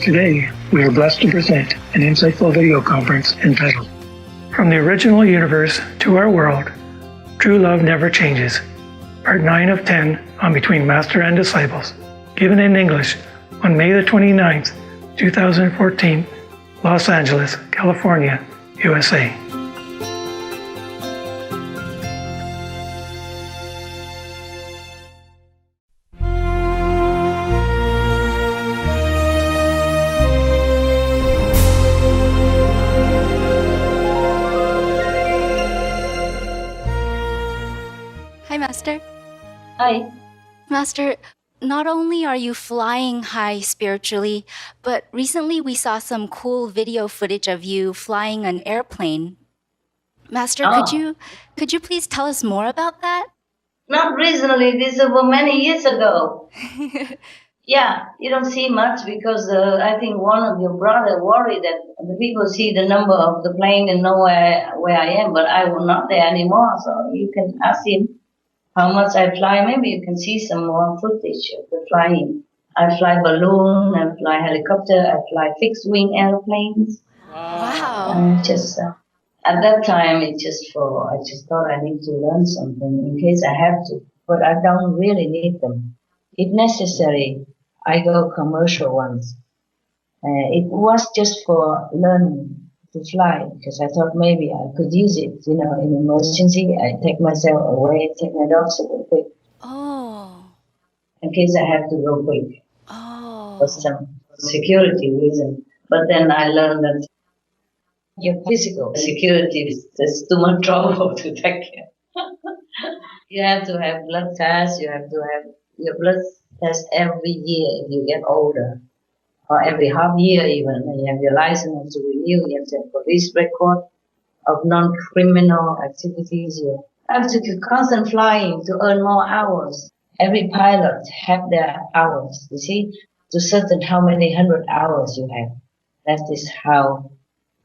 Today, we are blessed to present an insightful video conference entitled From the Original Universe to Our World, True Love Never Changes, Part 9 of 10 on Between Master and Disciples, given in English on May the 29th, 2014, Los Angeles, California, USA. Hi, Master. Hi. Master, not only are you flying high spiritually, but recently we saw some cool video footage of you flying an airplane. Master, could you please tell us more about that? Not recently. This was many years ago. Yeah, you don't see much because I think one of your brother worried that the people see the number of the plane and know where I am, but I will not there anymore. So you can ask him how much I fly. Maybe you can see some more footage of the flying. I fly balloon, I fly helicopter, I fly fixed wing airplanes. Wow. At that time, I just thought I need to learn something in case I have to, but I don't really need them. If necessary, I go commercial ones. It was just for learning to fly because I thought maybe I could use it, in emergency. I take myself away, take my dogs away quick. Oh. In case I have to go quick. Oh. For some security reason. But then I learned that your physical security is too much trouble to take care. You have to have blood tests, you have to have your blood test every year if you get older. Or every half year even. And you have your license to renew, you have to have police record of non-criminal activities. You have to keep constant flying to earn more hours. Every pilot have their hours, you see, to certain how many 100 hours you have. That is how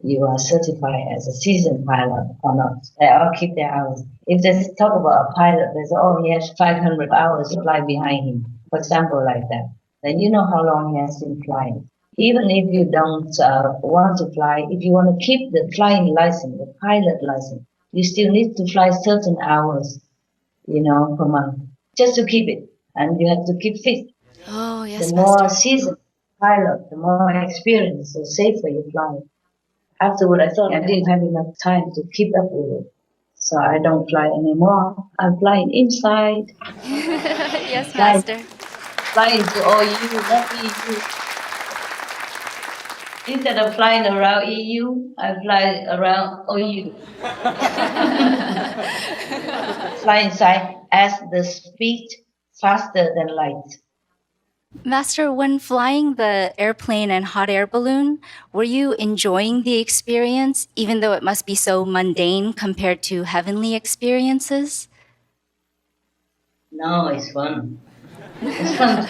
you are certified as a seasoned pilot or not. They all keep their hours. If they talk about a pilot, they say, he has 500 hours to fly behind him, for example, like that. Then you know how long he has been flying. Even if you don't want to fly, if you want to keep the flying license, the pilot license, you still need to fly certain hours, per month, just to keep it. And you have to keep fit. Oh, yes, The more Master. seasoned pilot, the more experience, the safer you fly. Afterward, I thought I didn't have enough time to keep up with it. So I don't fly anymore. I'm flying inside. Yes, Master. Flying to OU, not EU. Instead of flying around EU, I fly around OU. Fly inside at the speed faster than light. Master, when flying the airplane and hot air balloon, were you enjoying the experience, even though it must be so mundane compared to heavenly experiences? No, it's fun. It's fun.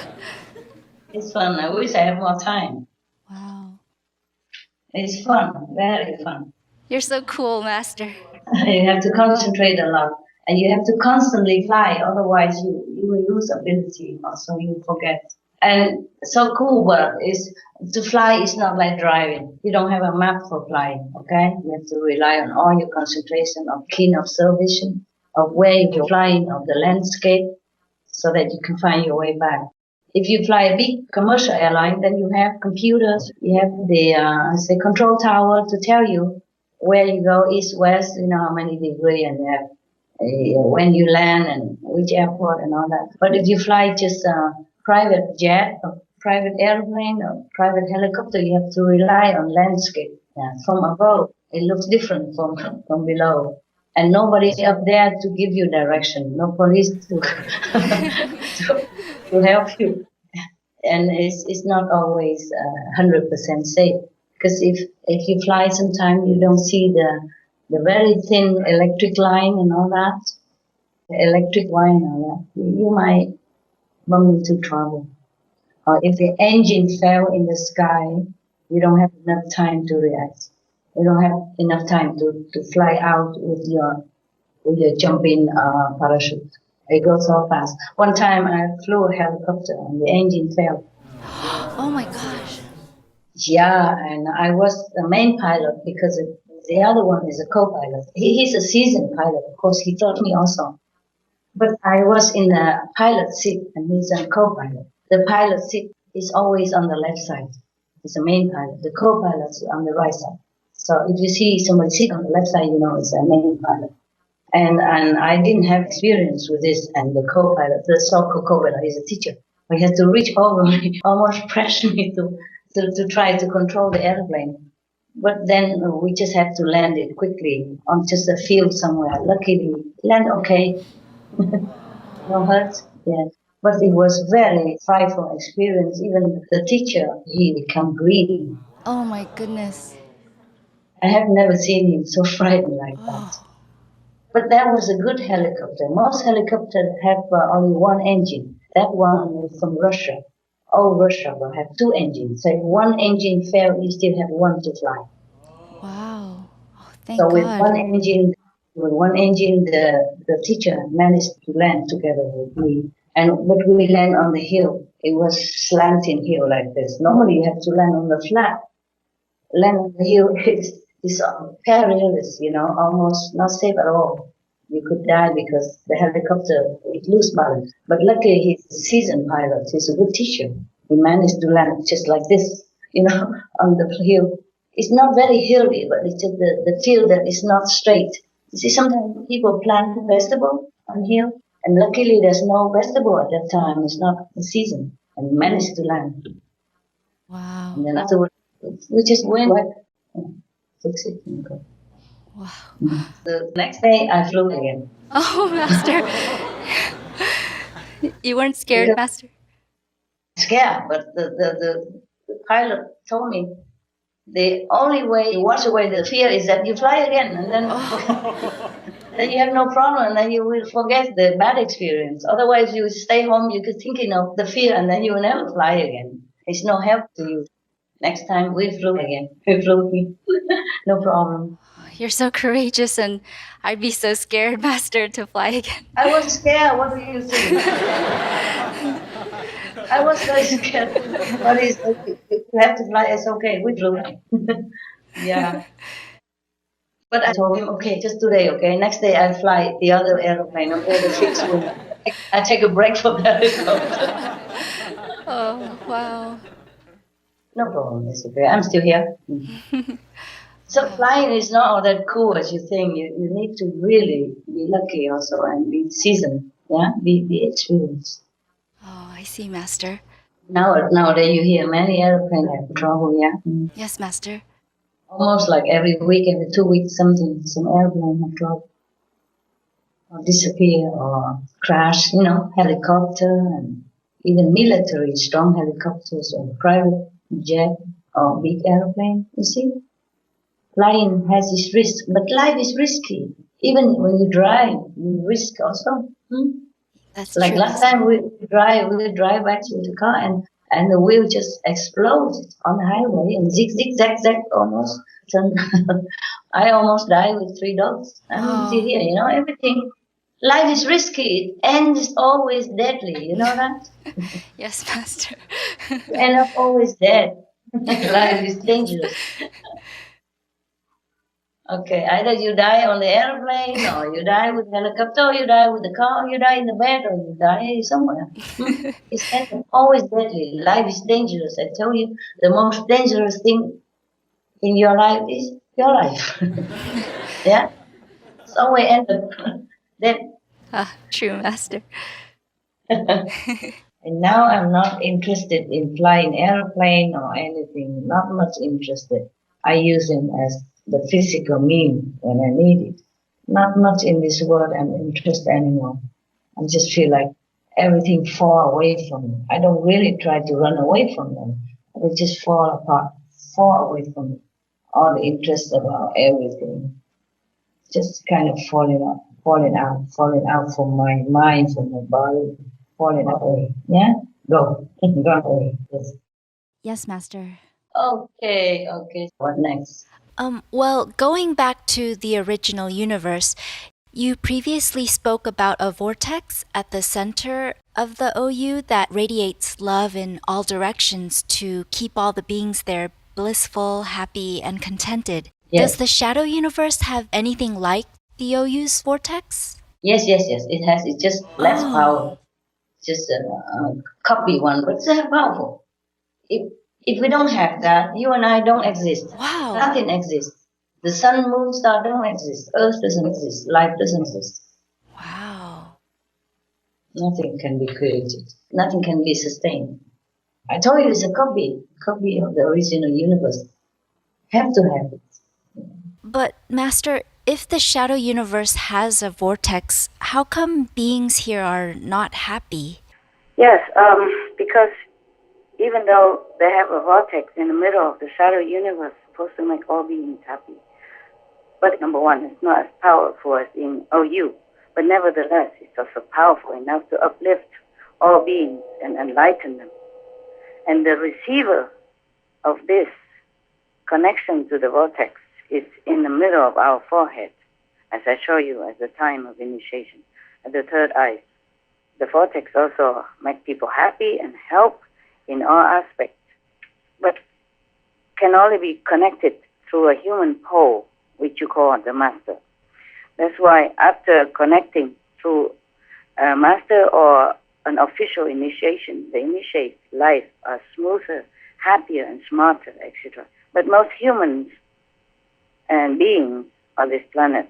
It's fun. I wish I had more time. Wow. It's fun, very fun. You're so cool, Master. You have to concentrate a lot. And you have to constantly fly, otherwise you will lose ability, also you forget. And so cool, but to fly is not like driving. You don't have a map for flying, okay? You have to rely on all your concentration of keen observation of where you're flying, of the landscape, so that you can find your way back. If you fly a big commercial airline, then you have computers, you have the control tower to tell you where you go, east, west, how many degrees, and you have when you land and which airport and all that. But if you fly just a private jet or private airplane or private helicopter, you have to rely on landscape. From above, it looks different from below. And nobody up there to give you direction, no police to to help you. And it's not always 100% safe. Because if you fly sometime, you don't see the very thin electric line and all that, the electric wire and all that, you might bump into trouble. Or if the engine fell in the sky, you don't have enough time to react. You don't have enough time to fly out with your jumping parachute. It goes so fast. One time I flew a helicopter and the engine fell. Oh my gosh. Yeah, and I was the main pilot because the other one is a co-pilot. He's a seasoned pilot. Of course, he taught me also. But I was in the pilot seat and he's a co-pilot. The pilot seat is always on the left side. He's the main pilot. The co-pilot is on the right side. So if you see somebody sit on the left side, you know it's a main pilot. And I didn't have experience with this. And the co-pilot, the so-called co-pilot, is a teacher. He had to reach over me, almost press me to try to control the airplane. But then we just have to land it quickly on just a field somewhere. Luckily, land okay. No hurt. Yeah. But it was very frightful experience. Even the teacher, he became greedy. Oh my goodness. I have never seen him so frightened like that. But that was a good helicopter. Most helicopters have only one engine. That one is from Russia. All Russia will have two engines. So if one engine fails, you still have one to fly. Wow. Oh, thank so God. with one engine, the teacher managed to land together with me. But we land on the hill. It was slanting hill like this. Normally you have to land on the flat. Land on the hill is perilous, almost not safe at all. You could die because the helicopter would lose balance. But luckily he's a seasoned pilot. He's a good teacher. He managed to land just like this, on the hill. It's not very hilly, but it's just the field that is not straight. You see, sometimes people plant vegetable on hill, and luckily there's no vegetable at that time. It's not the season, and we managed to land. Wow. And then afterwards, we just went back, fix it, and go. Wow. The next day, I flew again. Oh, Master. You weren't scared, Master? Scared, but the pilot told me the only way to wash away the fear is that you fly again, and then then you have no problem, and then you will forget the bad experience. Otherwise, you stay home, you could thinking of the fear, and then you will never fly again. It's no help to you. Next time, we flew again. We flew, no problem. You're so courageous, and I'd be so scared, Master, to fly again. I was scared. What do you think? I was very scared. But you have to fly. It's okay. We flew. Yeah. But I told him, okay, just today, okay? Next day I fly the other airplane, okay? The fixed wing. I take a break from that helicopter. Oh, wow. No problem. It's okay. I'm still here. So flying is not all that cool as you think. You need to really be lucky also and be seasoned, yeah? Be experienced. Oh, I see, Master. Nowadays you hear many airplanes have trouble, yeah? Yes, Master. Almost like every week, every 2 weeks, some airplane have trouble. Or disappear or crash, helicopter and even military strong helicopters or private jet or big airplane, you see? Flying has its risk, but life is risky. Even when you drive, you risk also. That's like true, last Master. time we drive back to the car and the wheel just exploded on the highway and zig, zag almost. I almost died with 3 dogs. I'm still here, everything. Life is risky. It ends always deadly, you know that? Yes, Master. You end up always dead. Life is dangerous. Okay, either you die on the airplane, or you die with helicopter, or you die with the car, or you die in the bed, or you die somewhere. It's always deadly. Life is dangerous. I tell you, the most dangerous thing in your life is your life. Yeah? It's always end up dead. True, Master. And now I'm not interested in flying airplane or anything, not much interested. I use them as the physical means when I need it. Not much in this world I'm interested anymore. I just feel like everything fall away from me. I don't really try to run away from them. They just fall apart, fall away from me. All the interest about everything. Just kind of falling out from my mind, from my body, falling away. Yeah? Go away. Yes. Yes, Master. Okay. What next? Well, going back to the original universe, you previously spoke about a vortex at the center of the OU that radiates love in all directions to keep all the beings there blissful, happy, and contented. Yes. Does the shadow universe have anything like the OU's vortex? Yes. It has. It's just less power. Just a copy one, but it's powerful. If we don't have that, you and I don't exist. Wow. Nothing exists. The sun, moon, star don't exist. Earth doesn't exist. Life doesn't exist. Wow. Nothing can be created. Nothing can be sustained. I told you it's a copy of the original universe. Have to have it. But, Master, if the shadow universe has a vortex, how come beings here are not happy? Yes, because even though they have a vortex in the middle of the shadow universe, supposed to make all beings happy. But number one, it's not as powerful as in OU. But nevertheless, it's also powerful enough to uplift all beings and enlighten them. And the receiver of this connection to the vortex is in the middle of our forehead, as I show you at the time of initiation, at the third eye. The vortex also makes people happy and help in all aspects, but can only be connected through a human pole, which you call the master. That's why after connecting through a master or an official initiation, the initiate life are smoother, happier, and smarter, etc. But most humans and beings on this planet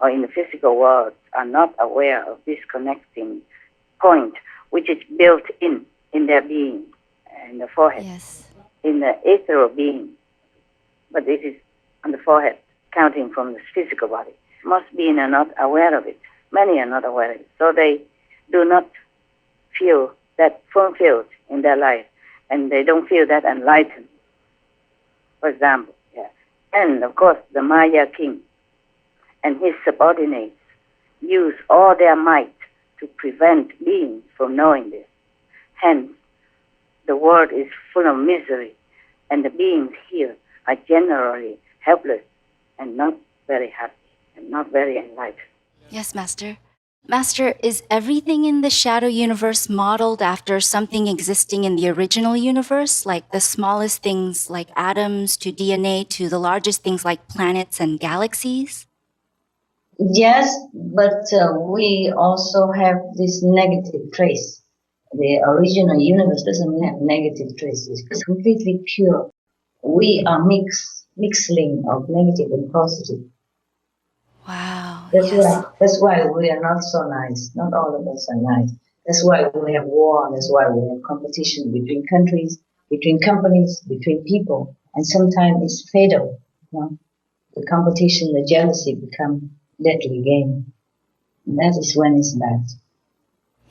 or in the physical world are not aware of this connecting point, which is built in their being, in the forehead, Yes. in the ethereal being. But it is on the forehead, counting from the physical body. Most beings are not aware of it. Many are not aware of it. So they do not feel that fulfilled in their life, and they don't feel that enlightened, for example. Yeah. And, of course, the Maya king and his subordinates use all their might to prevent beings from knowing this. Hence, the world is full of misery, and the beings here are generally helpless and not very happy and not very enlightened. Yes, Master. Master, is everything in the shadow universe modeled after something existing in the original universe, like the smallest things like atoms to DNA to the largest things like planets and galaxies? Yes, but we also have this negative trace. The original universe doesn't have negative traces. It's completely pure. We are mixing of negative and positive. Wow. That's why we are not so nice. Not all of us are nice. That's why we have war. That's why we have competition between countries, between companies, between people. And sometimes it's fatal. You know? The competition, the jealousy become deadly game. And that is when it's bad.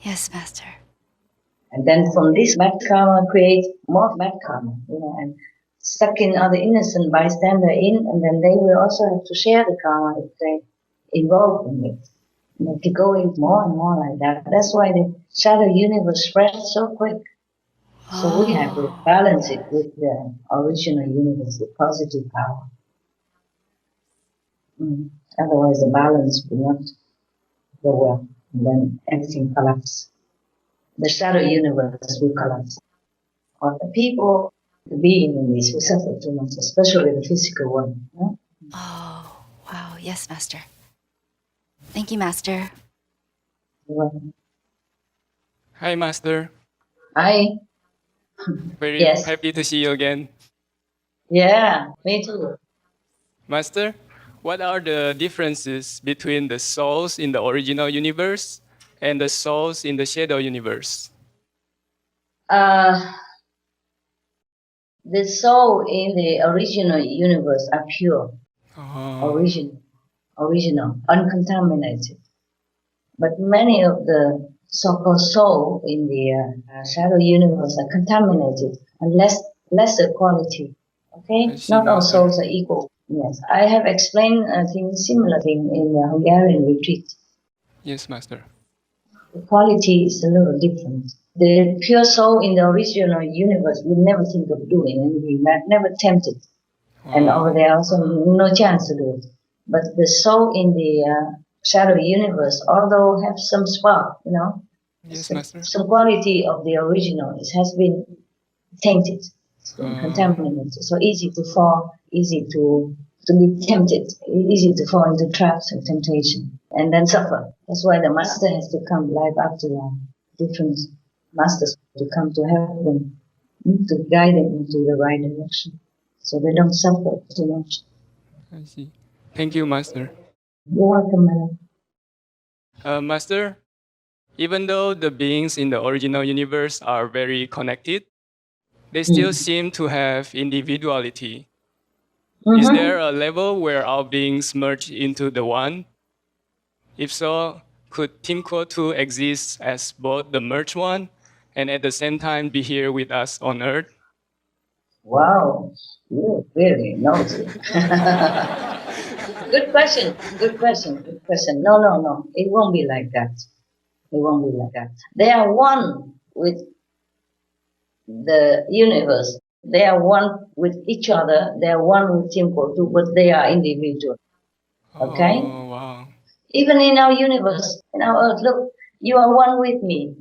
Yes, Master. And then from this bad karma create more bad karma, and suck in other innocent bystander in, and then they will also have to share the karma if they involved in it. And to go in more and more like that. That's why the shadow universe spreads so quick. So we have to balance it with the original universe, the positive power. Otherwise the balance will not go well, and then everything collapses. The shadow universe will collapse. Or the people, the being in this will suffer too much, especially the physical one. Yeah? Oh, wow. Yes, Master. Thank you, Master. You're welcome. Hi, Master. Hi. Very Yes. happy to see you again. Yeah, me too. Master, what are the differences between the souls in the original universe and the souls in the shadow universe? The soul in the original universe are pure, original, uncontaminated. But many of the so-called soul in the shadow universe are contaminated and lesser quality. Okay, not all souls are equal. Yes, I have explained similar thing in the Hungarian retreat. Yes, Master. The quality is a little different. The pure soul in the original universe will never think of doing anything, never tempted. And over there also no chance to do it. But the soul in the shadow universe, although have some spark, Yes, Master. some quality of the original, it has been tainted. contaminated. So easy to fall, easy to be tempted, easy to fall into traps of temptation and then suffer. That's why the master has to come life after life. Different masters to come to help them, to guide them into the right direction, so they don't suffer too much. I see. Thank you, Master. You're welcome, madam. Master, even though the beings in the original universe are very connected, they still seem to have individuality. Is there a level where our beings merge into the one? If so, could Team Q2 exist as both the merged one and at the same time be here with us on Earth? Wow, you really knows it. Good question. No. It won't be like that. They are one with the universe. They are one with each other. They are one with Team Q2, but they are individual. Okay? Oh, wow. Even in our universe, in our Earth, look, you are one with me.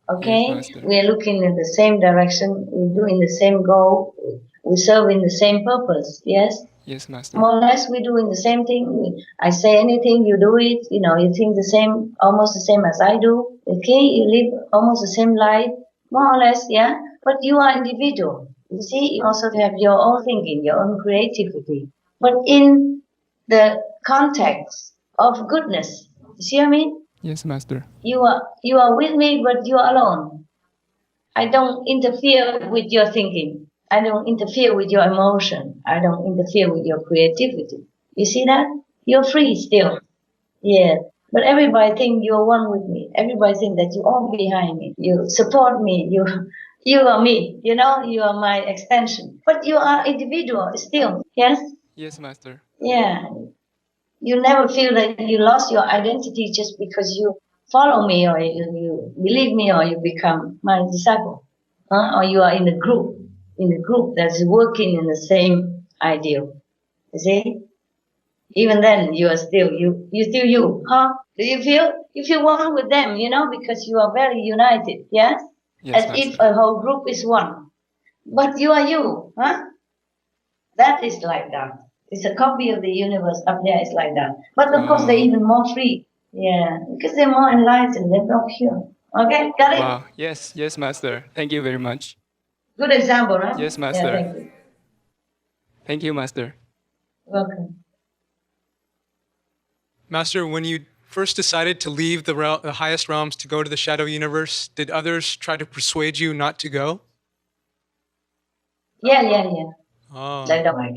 Okay? Yes, we are looking in the same direction. We do in the same goal. We serve in the same purpose. Yes? Yes, Master. More or less, we do in the same thing. I say anything, you do it. You think the same, almost the same as I do. Okay? You live almost the same life. More or less, yeah? But you are individual. You see, you also have your own thinking, your own creativity. But in the context of goodness, you see what I mean? Yes, Master. You are with me, but you are alone. I don't interfere with your thinking. I don't interfere with your emotion. I don't interfere with your creativity. You see that? You're free still. Yeah. But everybody think you're one with me. Everybody think that you're all behind me. You support me. You are me. You are my extension. But you are individual still. Yes? Yes, Master. Yeah. You never feel that you lost your identity just because you follow me or you believe me or you become my disciple. Or you are in a group that's working in the same ideal. You see? Even then, you are still you. You still you, huh? Do you feel one with them? Because you are very united. Yes, Yes, as Master. if a whole group is one. But you are you, huh? That is like that. It's a copy of the universe up there. It's like that. But of course, they're even more free. Yeah, because they're more enlightened. They're more pure. Okay, got it? Wow. Yes, Master. Thank you very much. Good example, right? Yes, Master. Yeah, thank you. Thank you, Master. Welcome. Master, when you first decided to leave the highest realms to go to the shadow universe, did others try to persuade you not to go? Yeah. Oh. They don't like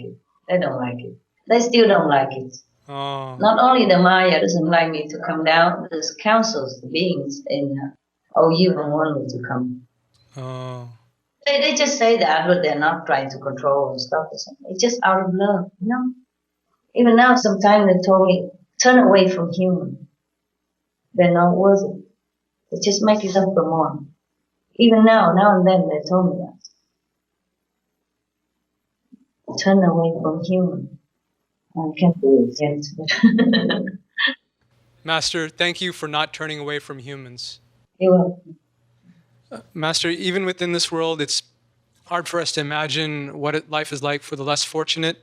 it. They still don't like it. Oh. Not only the Maya doesn't like me to come down, there's councils, the beings in OU don't want me to come. Oh. They just say that, but they're not trying to control and stuff or something. It's just out of love, Even now, sometimes they told me, turn away from human. They're not worth it. They just make it up for more. Even now and then, they told me that. Turn away from human. I can't do it yet. Master, thank you for not turning away from humans. You're welcome. Master, even within this world, it's hard for us to imagine what life is like for the less fortunate.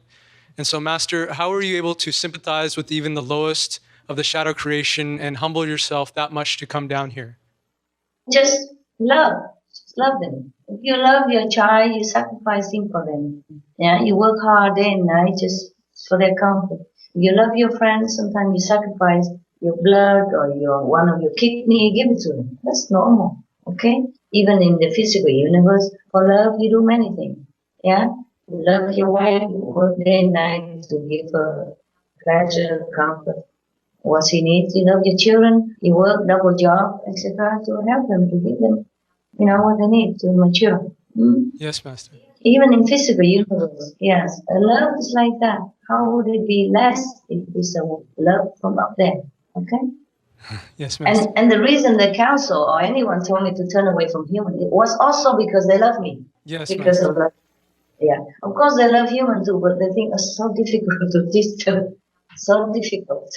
And so, Master, how are you able to sympathize with even the lowest of the shadow creation and humble yourself that much to come down here? Just love them. If you love your child, you sacrifice him for them. Yeah, you work hard day and night just for their comfort. If you love your friends, sometimes you sacrifice your blood or one of your kidney, give it to them. That's normal. Okay? Even in the physical universe, for love, you do many things. Yeah? You love your wife, you work day and night to give her pleasure, comfort, what she needs. You love your children, you work double job, etc., to help them, to give them, what they need to mature. Yes, Master. Even in physical universe, yes, a love is like that. How would it be less if it's a love from up there? Okay? Yes, Master. And the reason the council or anyone told me to turn away from human, it was also because they love me. Yes, because Master. of love. Yeah, of course they love human too, but they think it's so difficult to teach them. So difficult.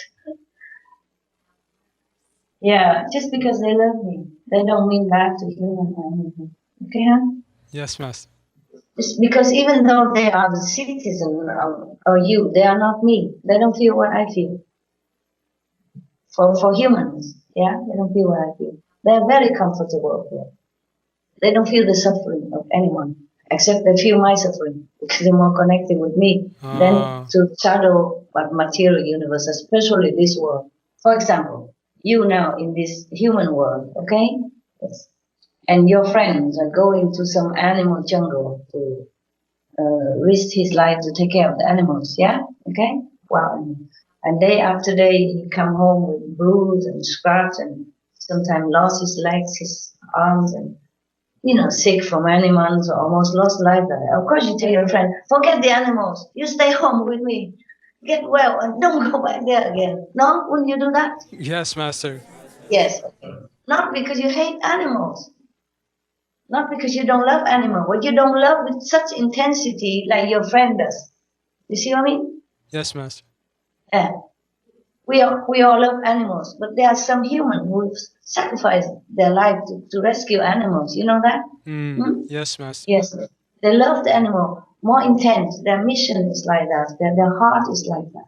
Yeah, just because they love me, they don't mean back to human or anything. Okay, huh? Yes, Master. It's because even though they are the citizen of you, they are not me. They don't feel what I feel. For humans, yeah, they don't feel what I feel. They're very comfortable here. They don't feel the suffering of anyone, except they feel my suffering because they're more connected with me than to shadow material universe, especially this world. For example, you now in this human world, okay? Yes. And your friends are going to some animal jungle to risk his life to take care of the animals, yeah? Okay? Wow. And day after day, he come home with bruise and scratch and sometimes lost his legs, his arms, and, sick from animals, or almost lost life. Of course, you tell your friend, forget the animals. You stay home with me. Get well and don't go back there again. No? Wouldn't you do that? Yes, Master. Yes. Okay. Not because you hate animals. Not because you don't love animals, but you don't love with such intensity like your friend does. You see what I mean? Yes, Master. Yeah. We all love animals, but there are some humans who sacrifice their life to rescue animals. You know that? Yes, Master. Yes. They love the animal more intense. Their mission is like that. Their heart is like that.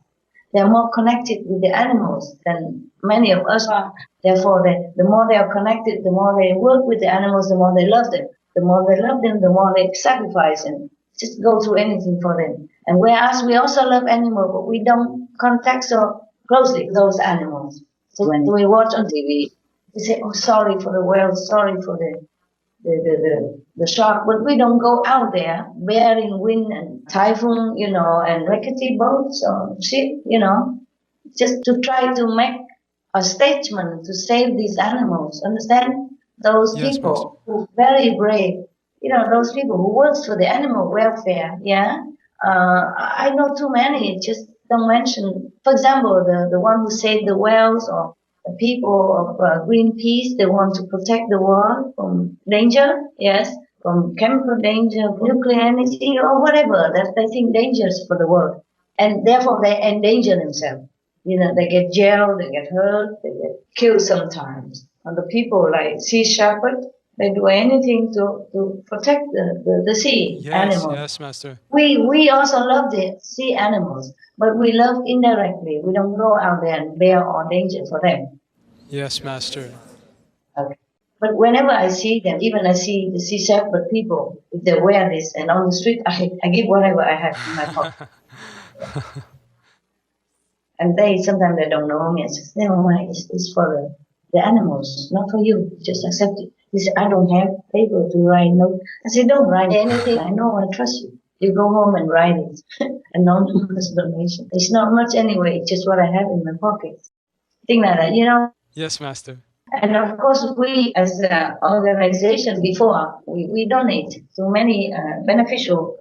They're more connected with the animals than many of us are. Therefore, the more they are connected, the more they work with the animals, the more they love them. The more they love them, the more they sacrifice and just go through anything for them. And whereas we also love animals, but we don't contact so closely those animals. So when we watch on TV, we say, "Oh, sorry for the whale, sorry for the shark," but we don't go out there bearing wind and typhoon, and rickety boats or ship, just to try to make a statement to save these animals. Understand? Those people who are very brave, those people who work for the animal welfare, yeah. I know too many, just don't mention. For example, the one who saved the whales, or the people of Greenpeace, they want to protect the world from danger, yes, from chemical danger, nuclear energy, or whatever that they think dangerous for the world. And therefore they endanger themselves. They get jailed, they get hurt, they get killed sometimes. And the people like sea shepherd, they do anything to protect the sea animals. Yes, Master. We also love the sea animals, but we love indirectly. We don't go out there and bear all danger for them. Yes, Master. Okay. But whenever I see them, even I see the sea shepherd people, if they wear this, and on the street, I give whatever I have in my pocket. And sometimes they don't know me. I say, never mind, it's for the animals, not for you. Just accept it. He said, I don't have paper to write notes. I said, don't write anything. I know, I trust you. You go home and write it. Anonymous donation. It's not much anyway, it's just what I have in my pocket. Thing like that, Yes, Master. And of course, we as an organization before, we donate to many beneficial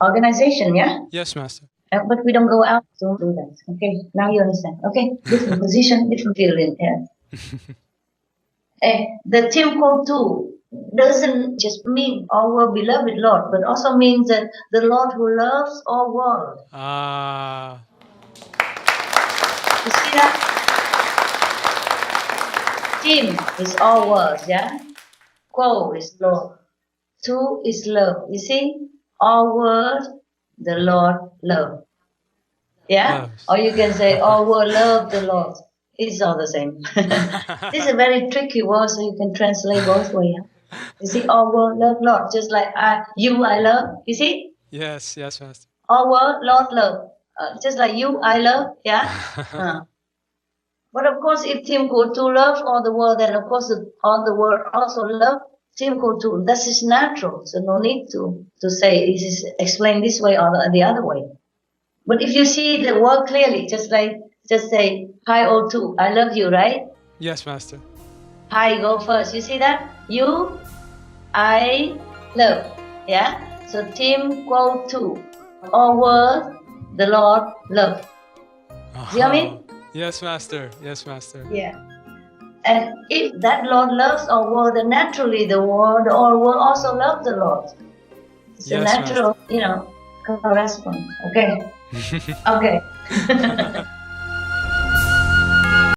organizations, yeah? Yes, Master. But we don't go out to do that. Okay, now you understand. Okay, different position, different feeling. Yeah. The Tim Code 2 doesn't just mean our beloved Lord, but also means that the Lord who loves all world. You see that? Tim is all world, yeah? Quo is Lord. 2 is love. You see? All world, the Lord love. Yeah? Yes. Or you can say, all world love the Lord. It's all the same. This is a very tricky word, so you can translate both ways. You see, all world love Lord. Just like I love. You see? Yes, Master. All world, Lord love. Just like you, I love. Yeah? But of course, if Tim go to love all the world, then of course all the world also love Tim go to. That is natural. So no need to say this is explained this way or the other way. But if you see the word clearly, just say, hi, O2, I love you, right? Yes, Master. Hi, go first. You see that? You, I, love. Yeah? So, Tim, quo, 2. All world, the Lord, love. See what I mean? Yes, Master. Yes, Master. Yeah. And if that Lord loves all world, then naturally the all world also loves the Lord. It's a natural, correspond. Okay. Okay.